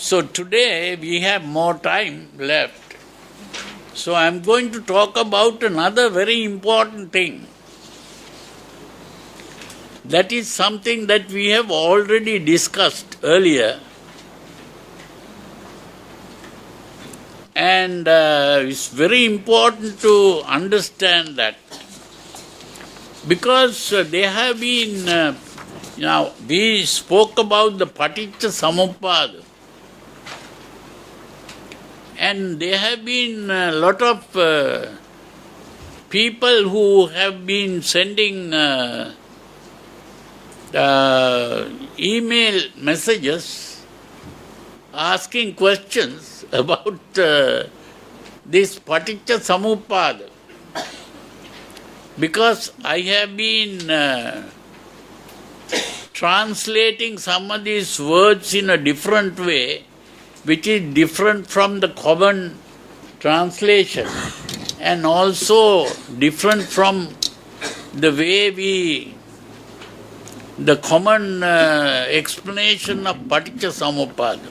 So today we have more time left. So I am going to talk about another very important thing. That is something that we have already discussed earlier. And it's very important to understand that. Because there have been, we spoke about the Paticca Samuppada. And there have been a lot of people who have been sending email messages asking questions about this Paticca Samuppada. Because I have been translating some of these words in a different way, which is different from the common translation and also different from the way the common explanation of Paticca Samuppada.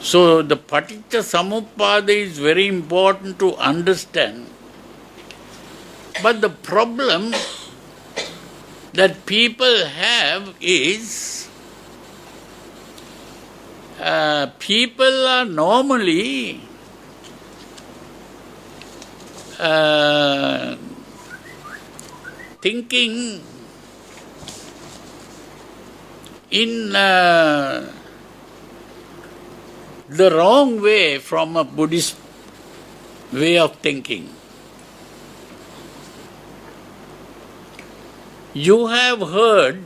So the Paticca Samuppada is very important to understand. But the problem that people have is people are normally thinking in the wrong way from a Buddhist way of thinking. You have heard,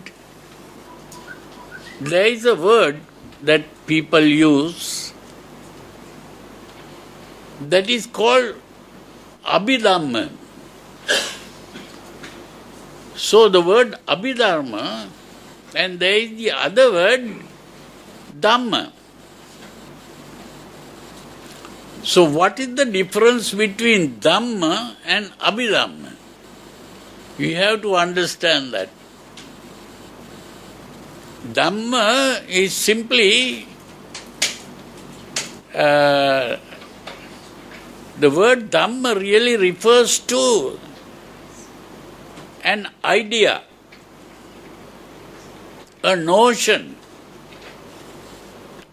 there is a word that people use that is called Abhidhamma. So the word Abhidharma, and there is the other word Dhamma. So what is the difference between Dhamma and Abhidhamma? We have to understand that. Dhamma is simply the word Dhamma really refers to an idea, a notion,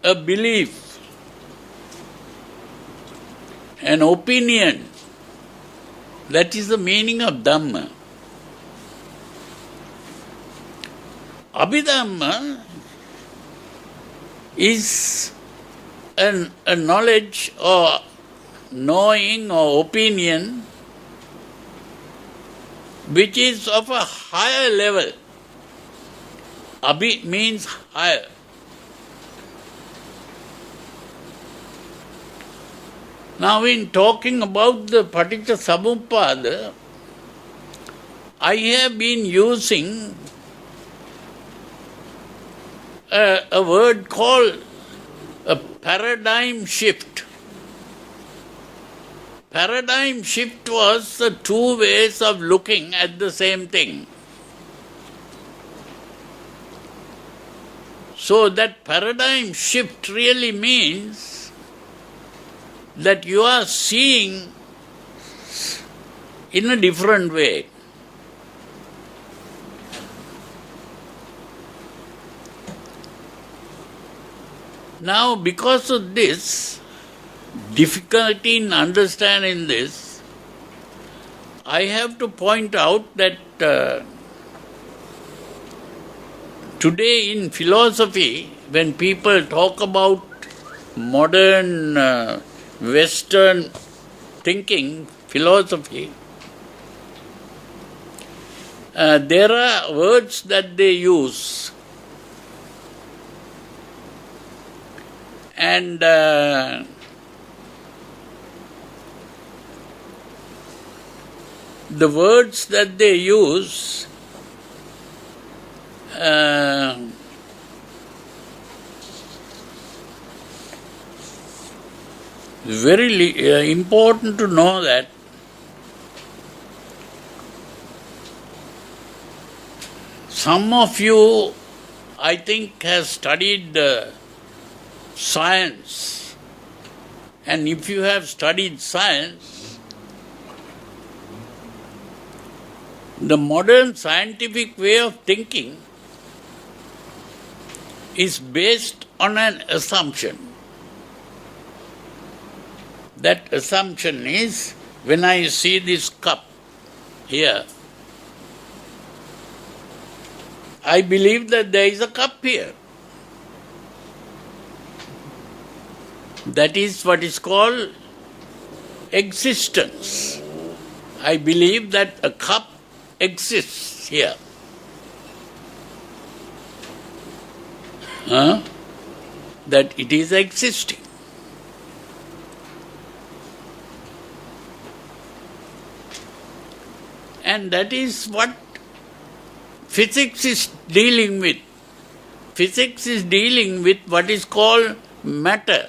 a belief, an opinion. That is the meaning of Dhamma. Abhidhamma is a knowledge or knowing or opinion which is of a higher level. Abhi means higher. Now in talking about the Paticca Samuppada, I have been using a word called a paradigm shift. Paradigm shift was the two ways of looking at the same thing. So that paradigm shift really means that you are seeing in a different way. Now, because of this difficulty in understanding this, I have to point out that today in philosophy, when people talk about modern Western thinking, philosophy, there are words that they use. And the words that they use very important to know that some of you, I think, has studied science. And if you have studied science, the modern scientific way of thinking is based on an assumption. That assumption is, when I see this cup here, I believe that there is a cup here. That is what is called existence. I believe that a cup exists here. That it is existing. And that is what physics is dealing with. Physics is dealing with what is called matter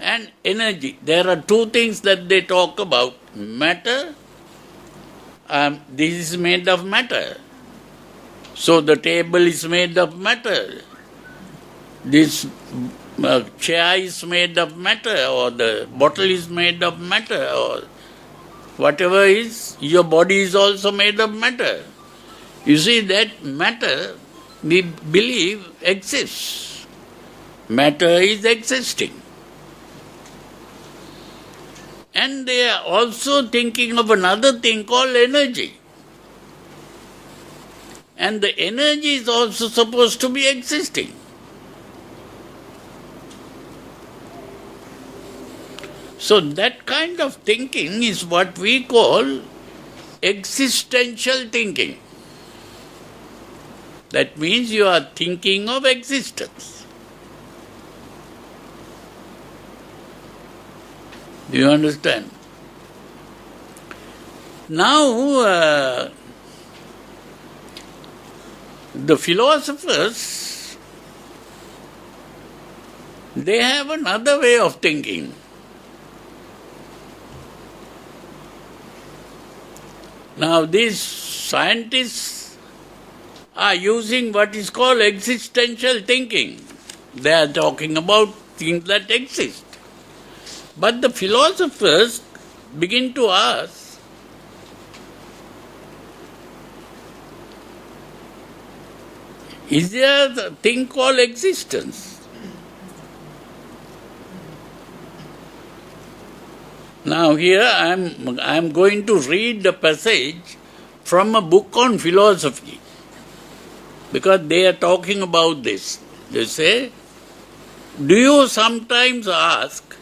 and energy. There are two things that they talk about. Matter, this is made of matter. So the table is made of matter. This chair is made of matter, or the bottle is made of matter, or whatever is, your body is also made of matter. You see, that matter, we believe, exists. Matter is existing. And they are also thinking of another thing called energy. And the energy is also supposed to be existing. So that kind of thinking is what we call existential thinking. That means you are thinking of existence. Do you understand? Now, the philosophers, they have another way of thinking. Now, these scientists are using what is called existential thinking. They are talking about things that exist. But the philosophers begin to ask, is there a thing called existence? Now here I am going to read the passage from a book on philosophy, because they are talking about this. They say, do you sometimes ask,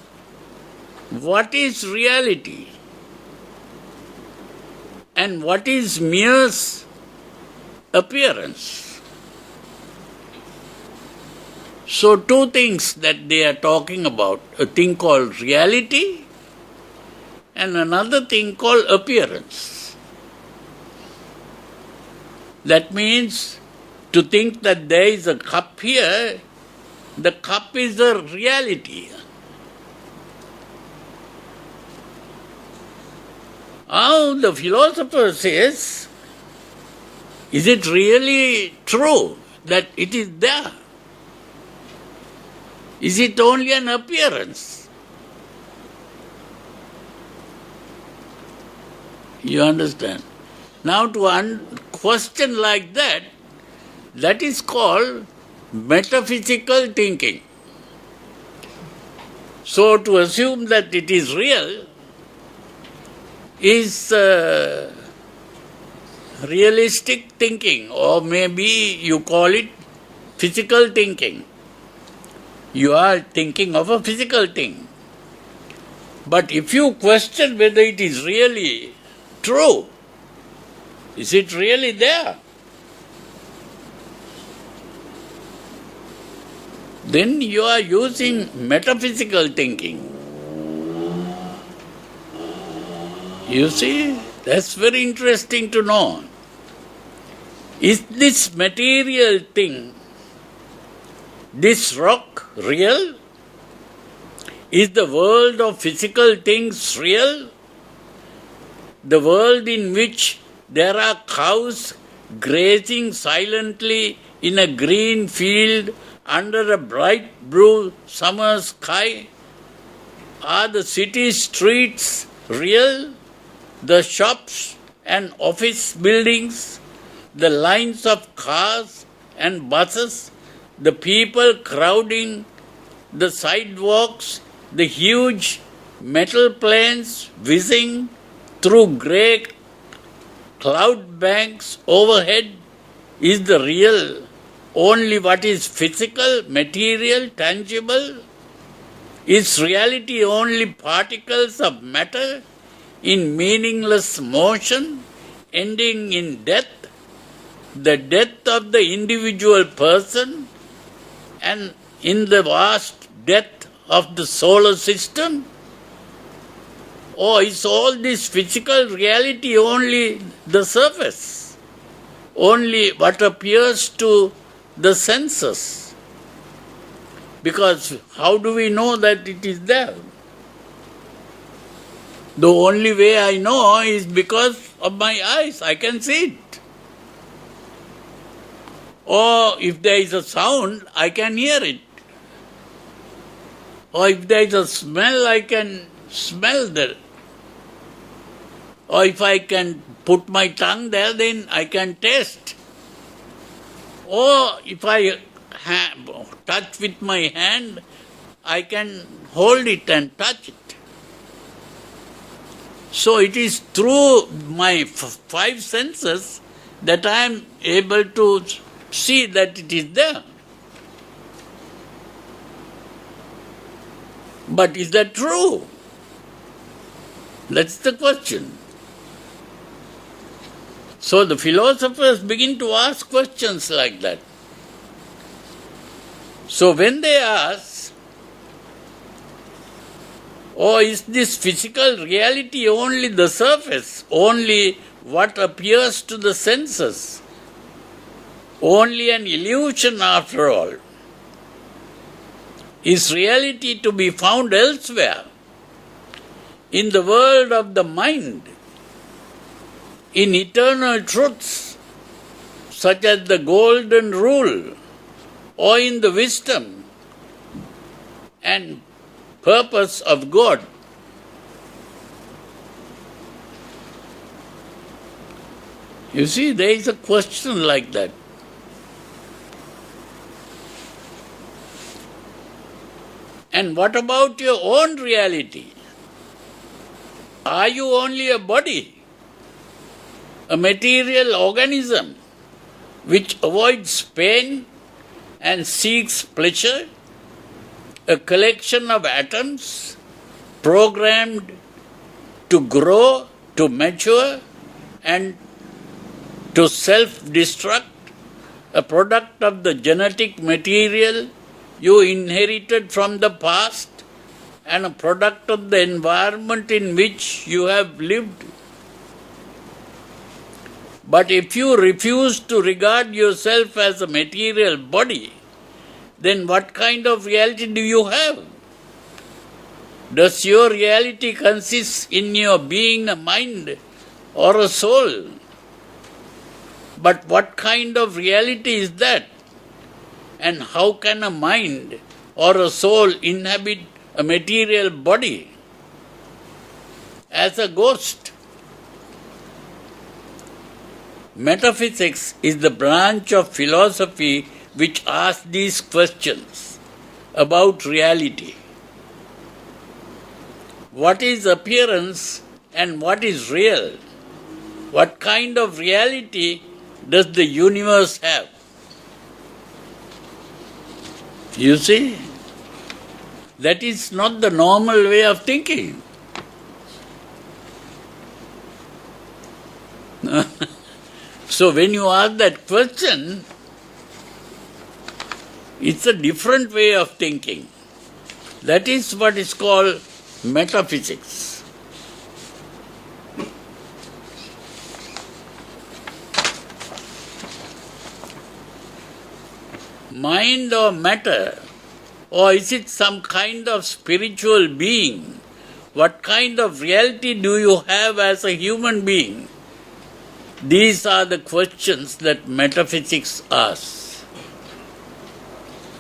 what is reality and what is mere appearance? So two things that they are talking about, a thing called reality and another thing called appearance. That means to think that there is a cup here, the cup is a reality. Now the philosopher says, is it really true that it is there? Is it only an appearance? You understand? Now to question like that, that is called metaphysical thinking. So to assume that it is real is realistic thinking, or maybe you call it physical thinking. You are thinking of a physical thing. But if you question whether it is really true, is it really there? Then you are using metaphysical thinking. You see, that's very interesting to know. Is this material thing, this rock, real? Is the world of physical things real? The world in which there are cows grazing silently in a green field under a bright blue summer sky? Are the city streets real? The shops and office buildings, the lines of cars and buses, the people crowding the sidewalks, the huge metal planes whizzing through grey cloud banks overhead, is the real only what is physical, material, tangible? Is reality only particles of matter in meaningless motion, ending in death, the death of the individual person, and in the vast death of the solar system? Or is all this physical reality only the surface, only what appears to the senses? Because how do we know that it is there? The only way I know is because of my eyes. I can see it. Or if there is a sound, I can hear it. Or if there is a smell, I can smell that. Or if I can put my tongue there, then I can taste. Or if I touch with my hand, I can hold it and touch it. So it is through my five senses that I am able to see that it is there. But is that true? That's the question. So the philosophers begin to ask questions like that. So when they ask, or is this physical reality only the surface, only what appears to the senses, only an illusion after all? Is reality to be found elsewhere, in the world of the mind, in eternal truths, such as the golden rule, or in the wisdom and purpose of God? You see, there is a question like that. And what about your own reality? Are you only a body, a material organism which avoids pain and seeks pleasure, a collection of atoms programmed to grow, to mature, and to self-destruct, a product of the genetic material you inherited from the past, and a product of the environment in which you have lived? But if you refuse to regard yourself as a material body, then what kind of reality do you have? Does your reality consist in your being a mind or a soul? But what kind of reality is that? And how can a mind or a soul inhabit a material body as a ghost? Metaphysics is the branch of philosophy which asks these questions about reality. What is appearance and what is real? What kind of reality does the universe have? You see, that is not the normal way of thinking. So when you ask that question, it's a different way of thinking. That is what is called metaphysics. Mind or matter, or is it some kind of spiritual being? What kind of reality do you have as a human being? These are the questions that metaphysics asks.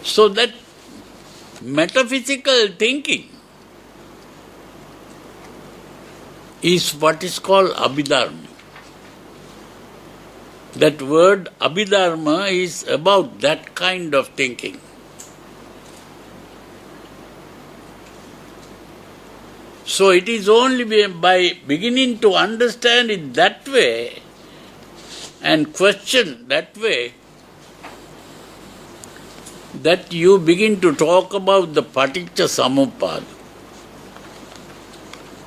So that metaphysical thinking is what is called Abhidharma. That word Abhidharma is about that kind of thinking. So it is only by beginning to understand it that way and question that way that you begin to talk about the Paticca Samuppada.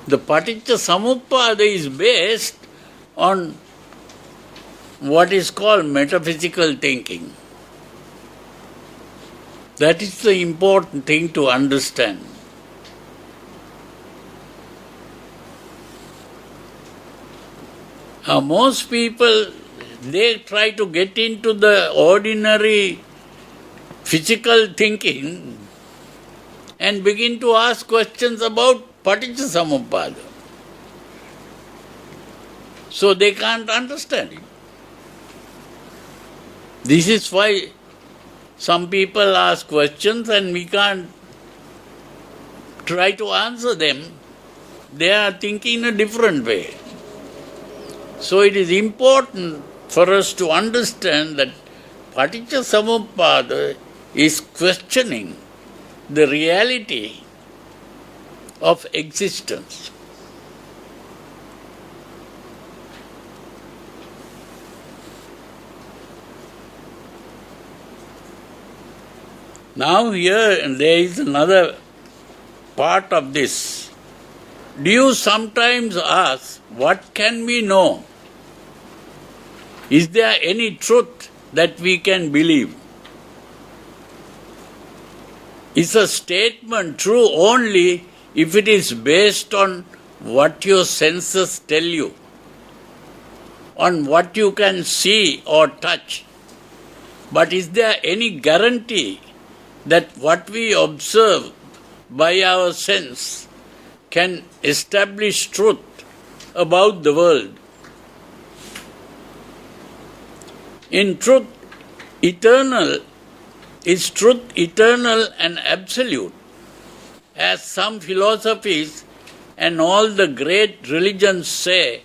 The Paticca Samuppada is based on what is called metaphysical thinking. That is the important thing to understand. Most people, they try to get into the ordinary physical thinking and begin to ask questions about Paticca Samuppada. So they can't understand it. This is why some people ask questions and we can't try to answer them. They are thinking in a different way. So it is important for us to understand that Paticca Samuppada is questioning the reality of existence. Now here there is another part of this. Do you sometimes ask, what can we know? Is there any truth that we can believe? Is a statement true only if it is based on what your senses tell you, on what you can see or touch? But is there any guarantee that what we observe by our sense can establish truth about the world? In truth, is truth eternal and absolute, as some philosophies and all the great religions say,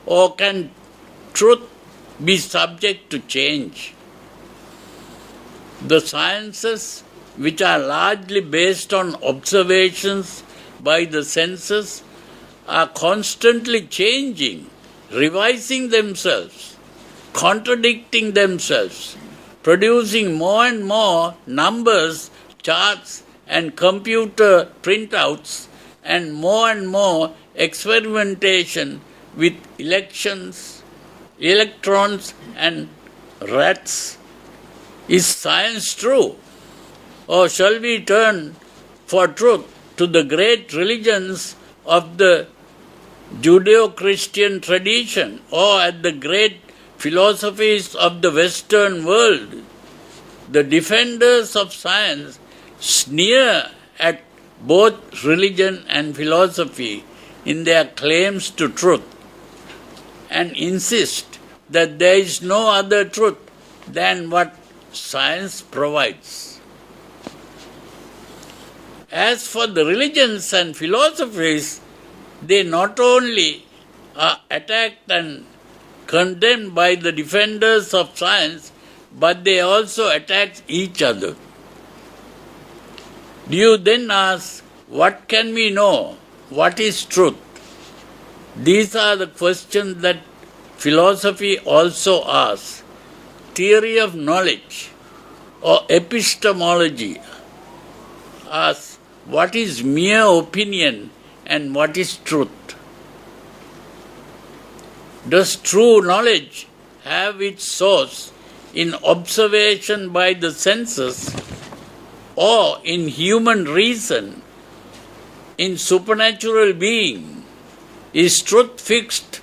or can truth be subject to change? The sciences, which are largely based on observations by the senses, are constantly changing, revising themselves, contradicting themselves, producing more and more numbers, charts and computer printouts, and more experimentation with electrons and rats. Is science true? Or shall we turn for truth to the great religions of the Judeo-Christian tradition, or at the great philosophies of the Western world? The defenders of science sneer at both religion and philosophy in their claims to truth and insist that there is no other truth than what science provides. As for the religions and philosophies, they not only are attacked and condemned by the defenders of science, but they also attack each other. Do you then ask, what can we know? What is truth? These are the questions that philosophy also asks. Theory of knowledge or epistemology asks, what is mere opinion and what is truth? Does true knowledge have its source in observation by the senses, or in human reason, in supernatural being? Is truth fixed,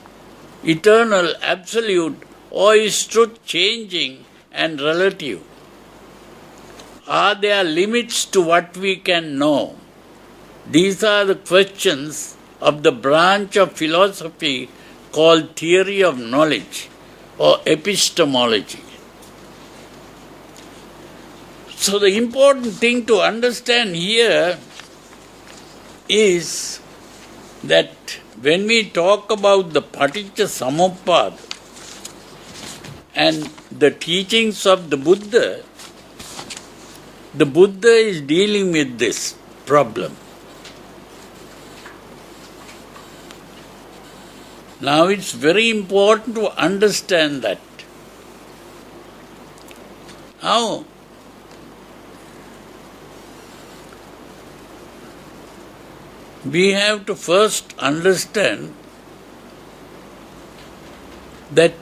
eternal, absolute, or is truth changing and relative? Are there limits to what we can know? These are the questions of the branch of philosophy called theory of knowledge or epistemology. So the important thing to understand here is that when we talk about the Paticca Samuppada and the teachings of the Buddha is dealing with this problem. Now it's very important to understand that. How? We have to first understand that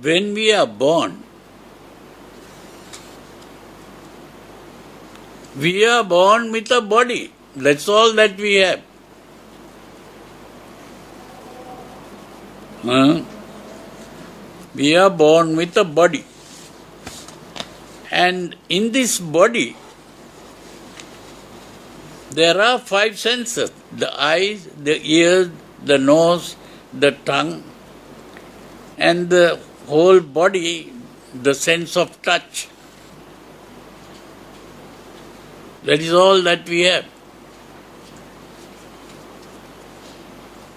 when we are born with a body. That's all that we have. We are born with a body. And in this body, there are 5 senses: the eyes, the ears, the nose, the tongue, and the whole body, the sense of touch. That is all that we have.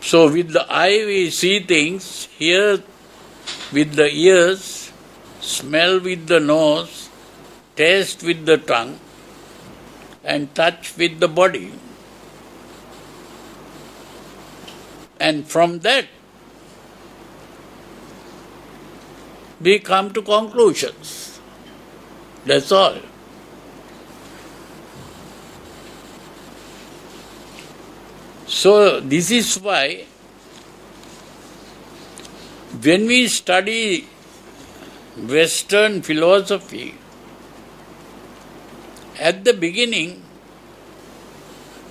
So with the eye we see things, hear with the ears, smell with the nose, taste with the tongue, and touch with the body. And from that, we come to conclusions. That's all. So this is why when we study Western philosophy, at the beginning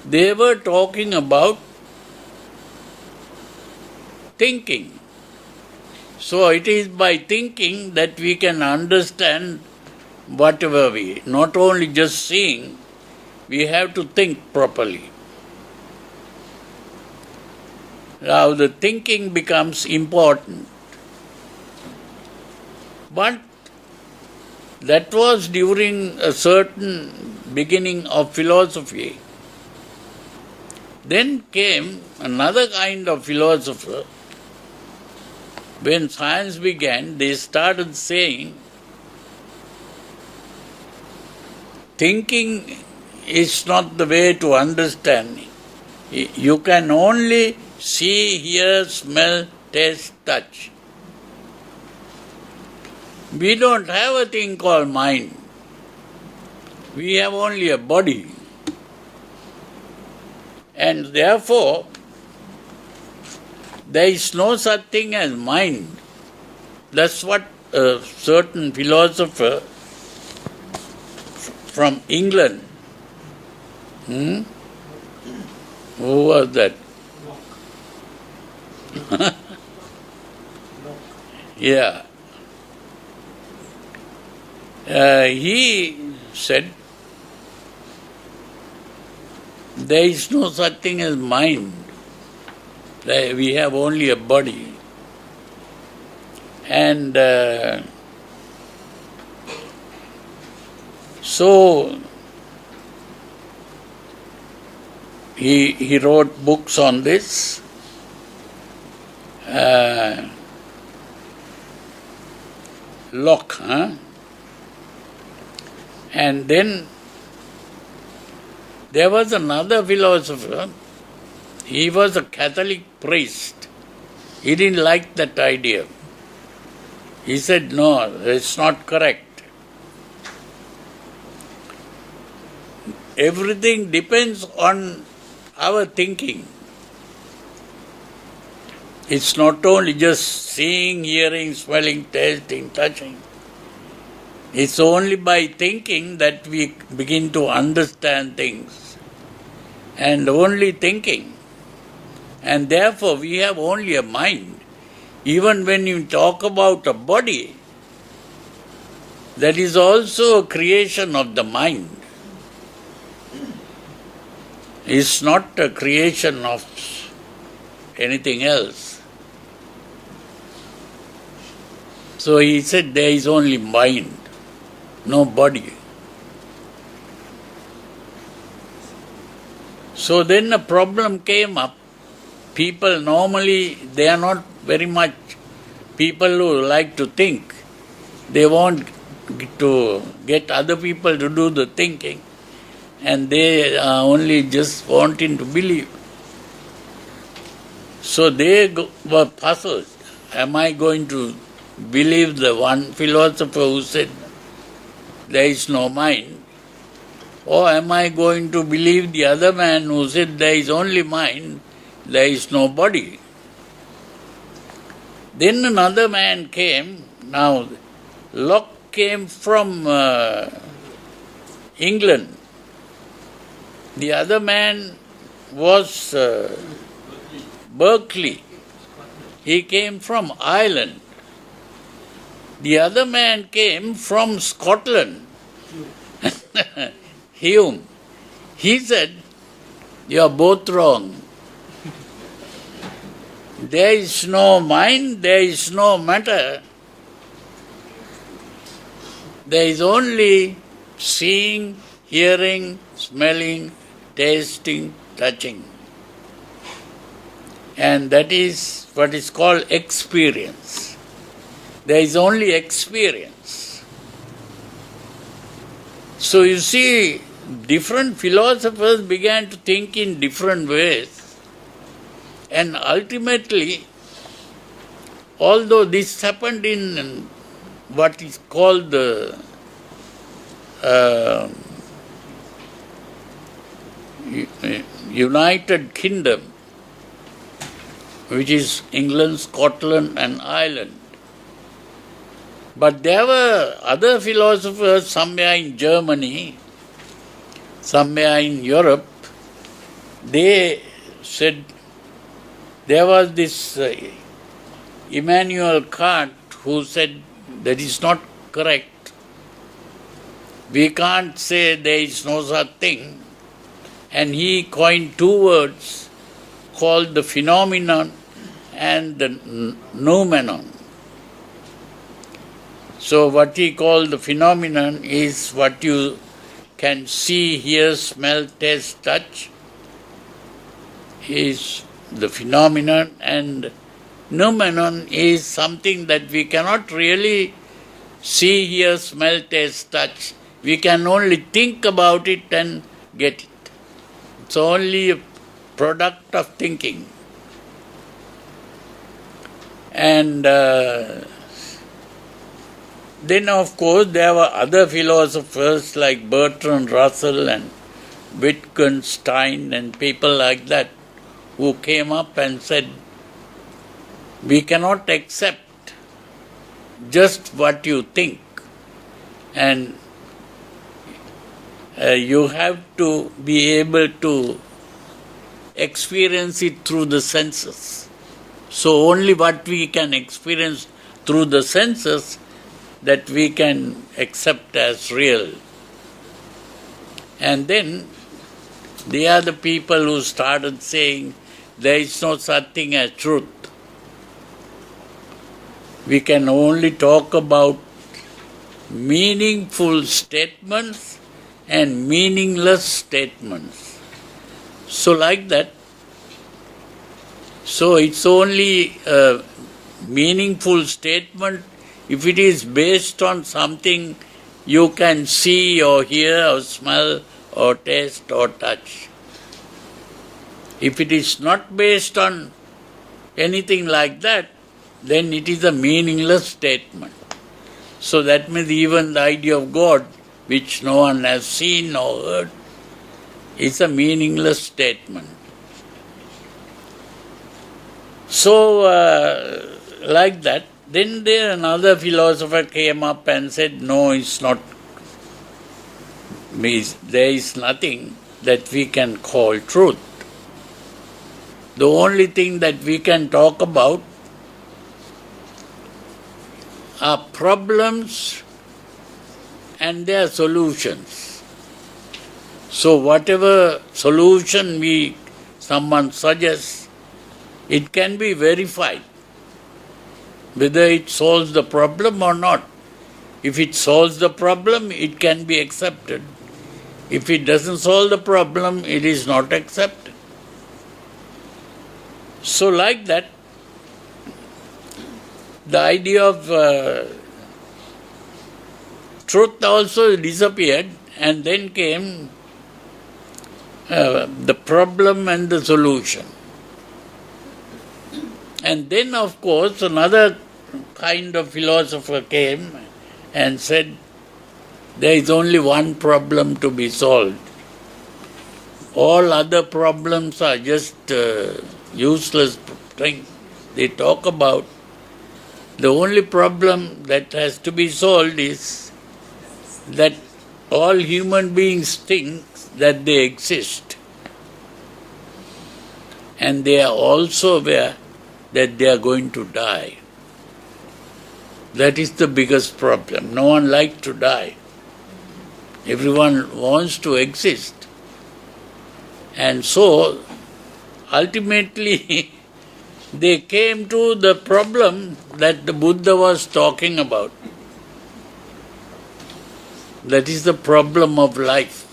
they were talking about thinking. So it is by thinking that we can understand whatever we, not only just seeing, we have to think properly. Now the thinking becomes important. But that was during a certain beginning of philosophy. Then came another kind of philosopher. When science began, they started saying, thinking is not the way to understand. You can only see, hear, smell, taste, touch. We don't have a thing called mind. We have only a body. And therefore, there is no such thing as mind. That's what a certain philosopher from England, who was that? Yeah. He said, there is no such thing as mind. We have only a body. And so he wrote books on this. Locke, and then there was another philosopher. He was a Catholic priest. He didn't like that idea. He said, no, it's not correct. Everything depends on our thinking. It's not only just seeing, hearing, smelling, tasting, touching. It's only by thinking that we begin to understand things. And only thinking. And therefore we have only a mind. Even when you talk about a body, that is also a creation of the mind. It's not a creation of anything else. So he said there is only mind, no body. So then a problem came up. People normally, they are not very much people who like to think. They want to get other people to do the thinking, and they are only just wanting to believe. So they were puzzled. Am I going to believe the one philosopher who said there is no mind? Or am I going to believe the other man who said there is only mind, there is no body? Then another man came. Now, Locke came from England. The other man was Berkeley. He came from Ireland. The other man came from Scotland. Hume. He said, you are both wrong. There is no mind, there is no matter. There is only seeing, hearing, smelling, tasting, touching. And that is what is called experience. There is only experience. So you see, different philosophers began to think in different ways. And ultimately, although this happened in what is called the United Kingdom, which is England, Scotland and Ireland. But there were other philosophers somewhere in Germany, somewhere in Europe. They said, there was this Immanuel Kant who said that is not correct. We can't say there is no such thing. And he coined two words called the phenomenon and the noumenon. So what he called the phenomenon is what you can see, hear, smell, taste, touch is the phenomenon, and noumenon is something that we cannot really see, hear, smell, taste, touch. We can only think about it and get it. It's only a product of thinking. And then of course there were other philosophers like Bertrand Russell and Wittgenstein and people like that who came up and said, we cannot accept just what you think, and you have to be able to experience it through the senses. So only what we can experience through the senses that we can accept as real. And then they are the people who started saying there is no such thing as truth. We can only talk about meaningful statements and meaningless statements. So like that, so it's only a meaningful statement if it is based on something you can see or hear or smell or taste or touch. If it is not based on anything like that, then it is a meaningless statement. So that means even the idea of God, which no one has seen or heard, is a meaningless statement. So, like that, then there another philosopher came up and said, no, it's not, there is nothing that we can call truth. The only thing that we can talk about are problems and their solutions. So whatever solution someone suggests, it can be verified, whether it solves the problem or not. If it solves the problem, it can be accepted. If it doesn't solve the problem, it is not accepted. So like that, the idea of truth also disappeared, and then came the problem and the solution. And then, of course, another kind of philosopher came and said, there is only one problem to be solved. All other problems are just useless things they talk about. The only problem that has to be solved is that all human beings think that they exist. And they are also aware that they are going to die. That is the biggest problem. No one likes to die. Everyone wants to exist. And so, ultimately, they came to the problem that the Buddha was talking about. That is the problem of life.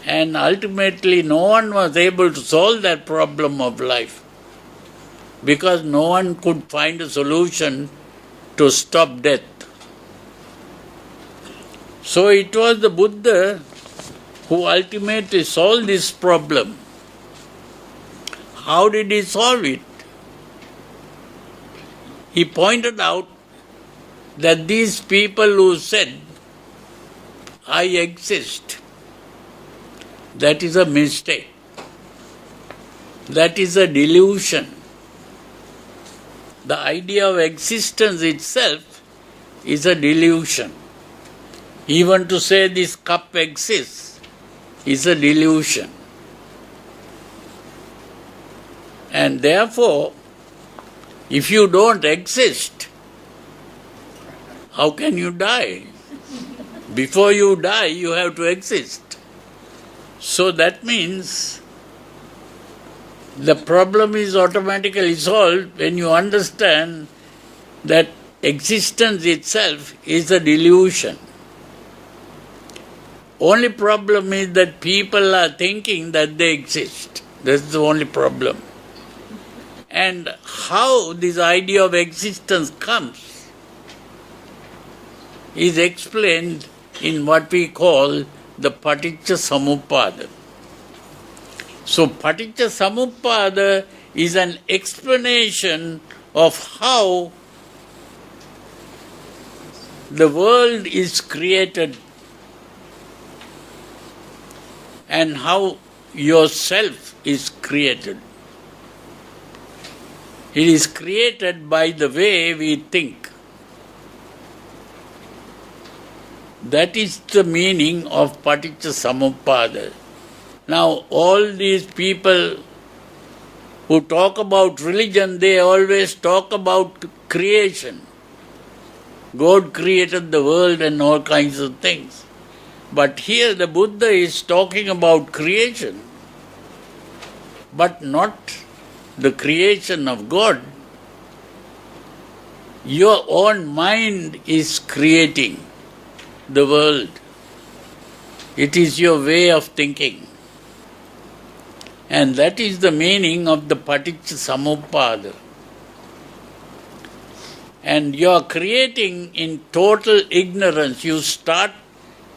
And ultimately, no one was able to solve that problem of life, because no one could find a solution to stop death. So it was the Buddha who ultimately solved this problem. How did he solve it? He pointed out that these people who said, I exist, that is a mistake. That is a delusion. The idea of existence itself is a delusion. Even to say this cup exists is a delusion. And therefore, if you don't exist, how can you die? Before you die, you have to exist. So that means the problem is automatically solved when you understand that existence itself is a delusion. Only problem is that people are thinking that they exist. That's the only problem. And how this idea of existence comes is explained in what we call the Paticca Samuppada. So Paticca Samuppada is an explanation of how the world is created and how yourself is created. It is created by the way we think. That is the meaning of Paticca Samuppada. Now, all these people who talk about religion, they always talk about creation. God created the world and all kinds of things. But here the Buddha is talking about creation, but not the creation of God. Your own mind is creating the world. It is your way of thinking. And that is the meaning of the Paticca Samuppada. And you are creating in total ignorance. You start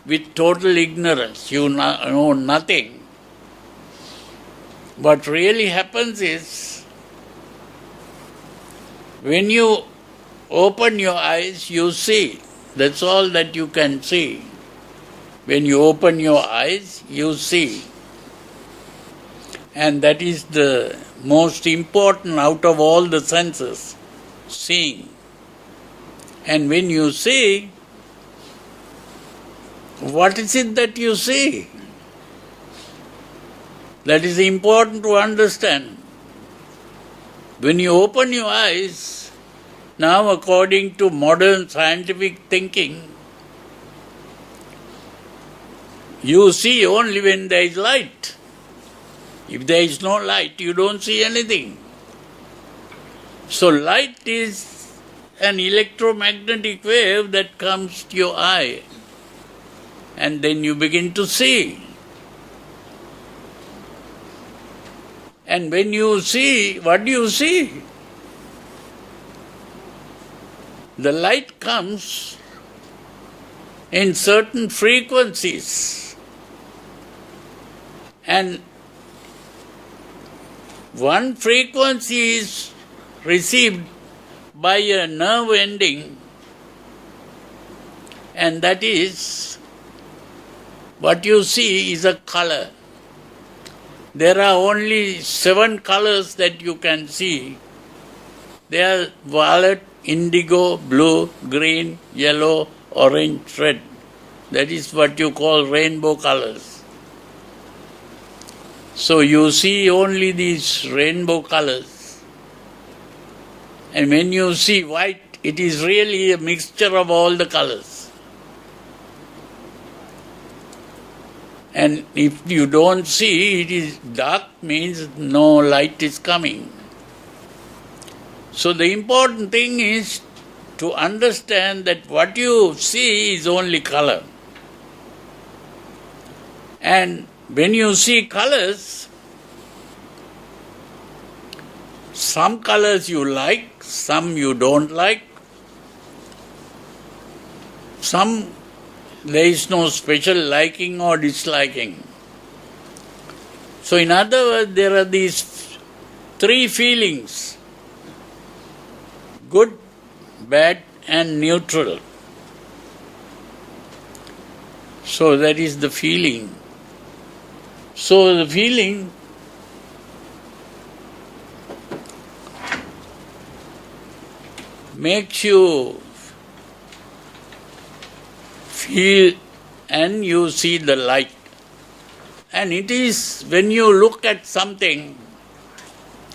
with total ignorance. You know nothing. What really happens is, when you open your eyes, you see. That's all that you can see. When you open your eyes, you see. And that is the most important out of all the senses, seeing. And when you see, what is it that you see? That is important to understand. When you open your eyes, now according to modern scientific thinking, you see only when there is light. If there is no light, you don't see anything. So light is an electromagnetic wave that comes to your eye. and then you begin to see. And when you see, what do you see? The light comes in certain frequencies, and one frequency is received by a nerve ending, and that is what you see is a color. There are only 7 colors that you can see. They are violet, indigo, blue, green, yellow, orange, red. That is what you call rainbow colors. So you see only these rainbow colors. And when you see white, it is really a mixture of all the colors. And if you don't see, it is dark, means no light is coming. So the important thing is to understand that what you see is only color. And when you see colors, some colors you like, some you don't like, some there is no special liking or disliking. So in other words, there are these 3 feelings: good, bad and neutral. So that is the feeling. So the feeling makes you feel, and you see the light. And it is when you look at something,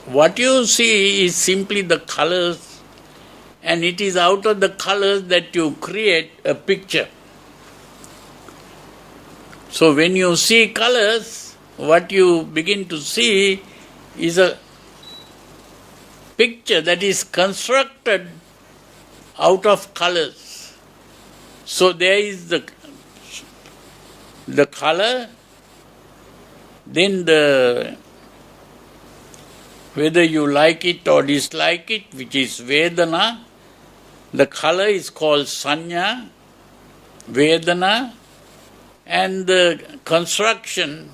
what you see is simply the colors, and it is out of the colors that you create a picture. So when you see colors, what you begin to see is a picture that is constructed out of colors. So there is the color, then whether you like it or dislike it, which is Vedana. The color is called Sanya, Vedana, and the construction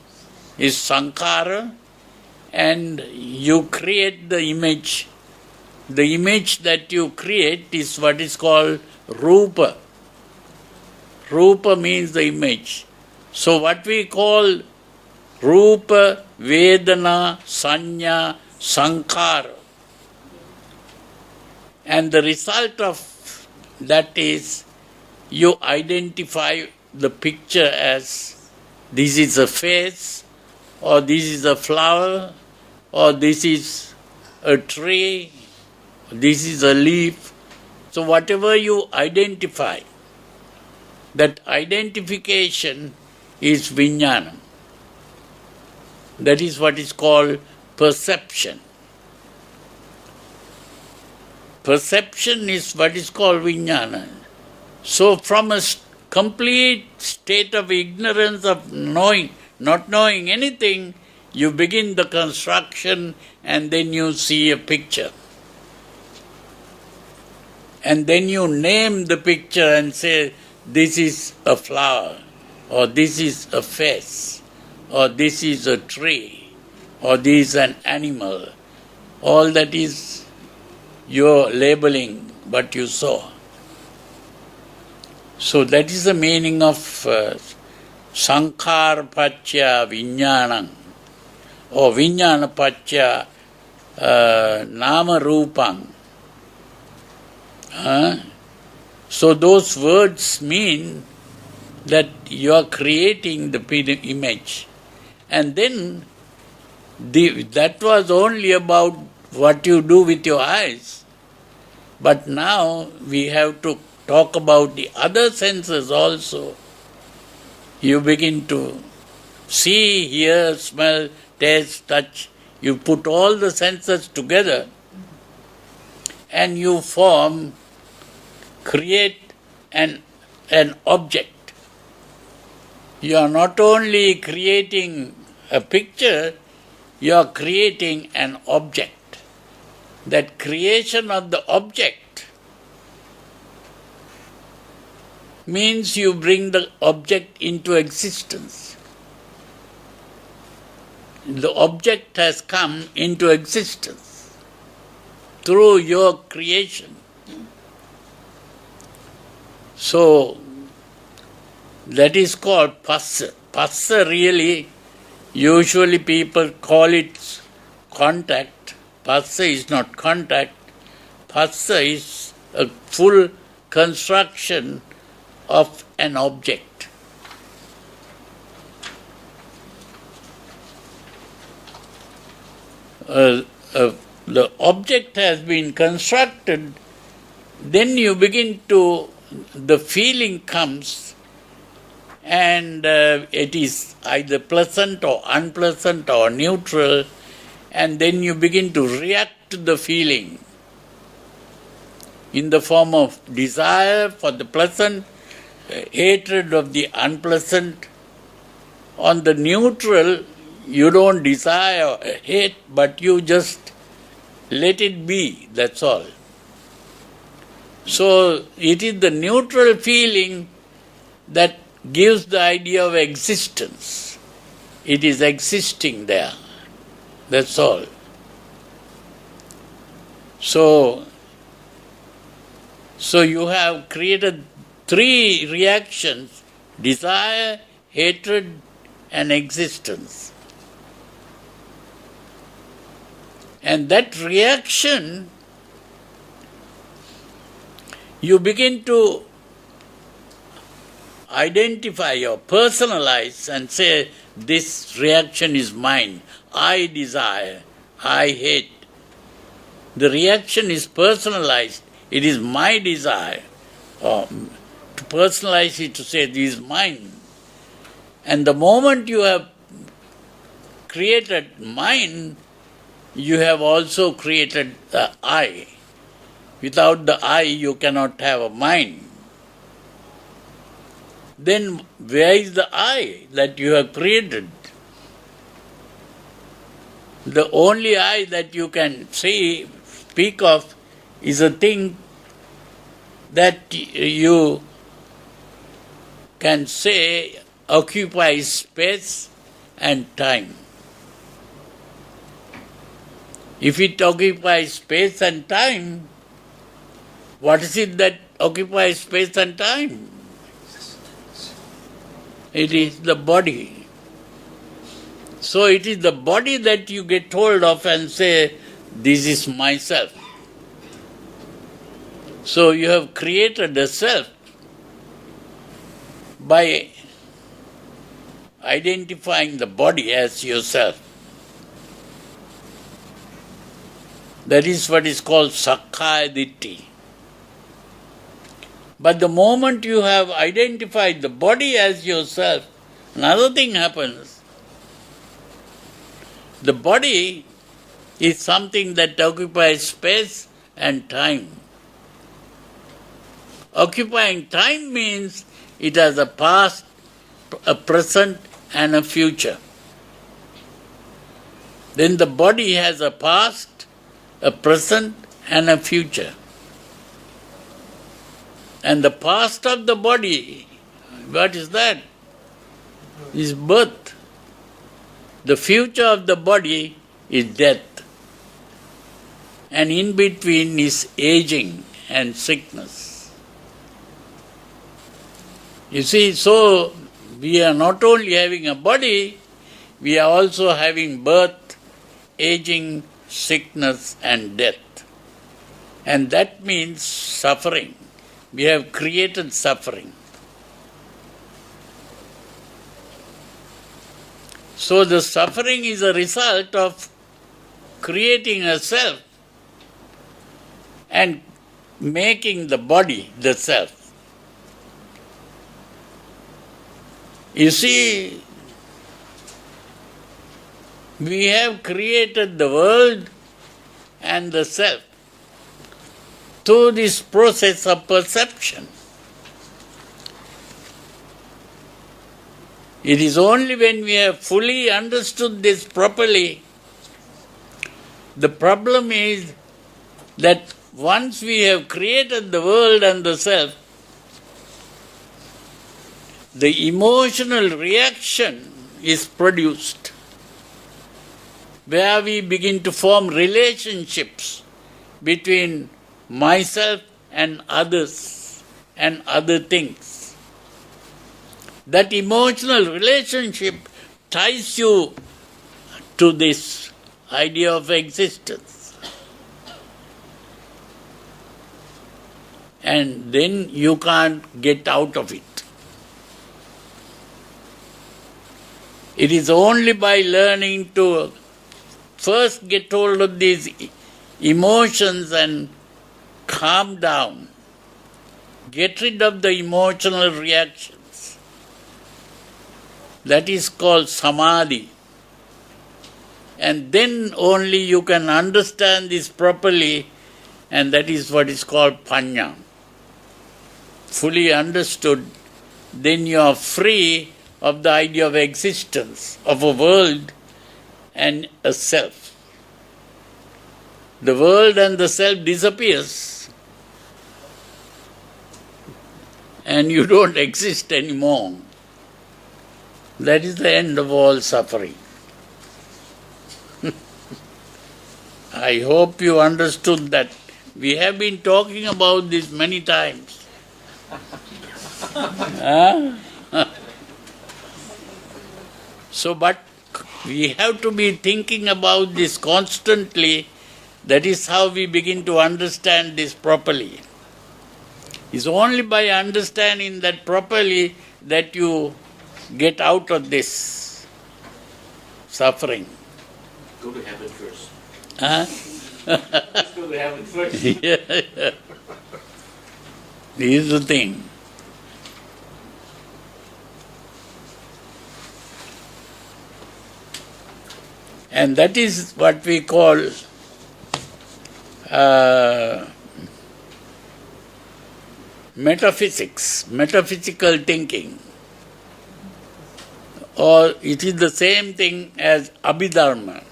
is Sankhara, and you create the image. The image that you create is what is called Rupa. Rupa means the image. So what we call Rupa, Vedana, Sanya, Sankhara. And the result of that is you identify the picture as this is a face, or this is a flower, or this is a tree, this is a leaf. So whatever you identify, that identification is vijnana. That is what is called perception. Perception is what is called vijnana. So from a complete state of ignorance of knowing, not knowing anything, you begin the construction and then you see a picture. And then you name the picture and say, this is a flower, or this is a face, or this is a tree, or this is an animal. All that is your labeling, what you saw. So that is the meaning of Sankhara Paccha Vijnanam, or Vijnana Paccha Nama Rupam. So those words mean that you are creating the image. And then that was only about what you do with your eyes. But now we have to talk about the other senses also. You begin to see, hear, smell, taste, touch. You put all the senses together and you create an object. You are not only creating a picture, you are creating an object. That creation of the object means you bring the object into existence. The object has come into existence through your creation. So, that is called phassa. Phassa really, usually people call it contact. Phassa is not contact. Phassa is a full construction of an object. The object has been constructed, then you begin to, the feeling comes, and it is either pleasant or unpleasant or neutral, and then you begin to react to the feeling in the form of desire for the pleasant, hatred of the unpleasant. On the neutral, you don't desire or hate, but you just let it be, that's all. So it is the neutral feeling that gives the idea of existence. It is existing there, that's all. So you have created three reactions: desire, hatred, and existence. And that reaction, you begin to identify or personalize and say, this reaction is mine. I desire, I hate. The reaction is personalized. It is my desire. Or to personalize it, to say, this is mine. And the moment you have created mine, you have also created the I. Without the I, you cannot have a mind. Then where is the I that you have created? The only I that you can speak of is a thing that you can say occupies space and time. If it occupies space and time, what is it that occupies space and time? It is the body. So it is the body that you get hold of and say, this is myself. So you have created a self by identifying the body as yourself. That is what is called Sakkaya Ditthi. But the moment you have identified the body as yourself, another thing happens. The body is something that occupies space and time. Occupying time means it has a past, a present, and a future. Then the body has a past, a present, and a future. And the past of the body, what is that? Is birth. The future of the body is death. And in between is aging and sickness. You see, so we are not only having a body, we are also having birth, aging, sickness, and death. And that means suffering. We have created suffering. So the suffering is a result of creating a self and making the body the self. You see, we have created the world and the self through this process of perception. It is only when we have fully understood this properly. The problem is that once we have created the world and the self, the emotional reaction is produced, where we begin to form relationships between myself and others and other things. That emotional relationship ties you to this idea of existence. And then you can't get out of it. It is only by learning to first get hold of these emotions and calm down, get rid of the emotional reactions. That is called samadhi. And then only you can understand this properly, and that is what is called panya. Fully understood, then you are free of the idea of existence, of a world and a self. The world and the self disappears, and you don't exist anymore. That is the end of all suffering. I hope you understood that. We have been talking about this many times. So, but we have to be thinking about this constantly. That is how we begin to understand this properly. It's only by understanding that properly that you get out of this suffering. Go to heaven first. Let's go to heaven first. Yeah. This is the thing. And that is what we call metaphysics, metaphysical thinking. Or it is the same thing as abhidharma.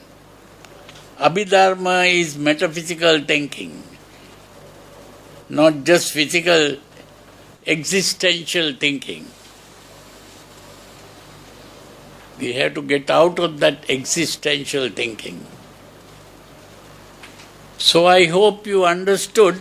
Abhidharma is metaphysical thinking, not just physical, existential thinking. We have to get out of that existential thinking. So I hope you understood.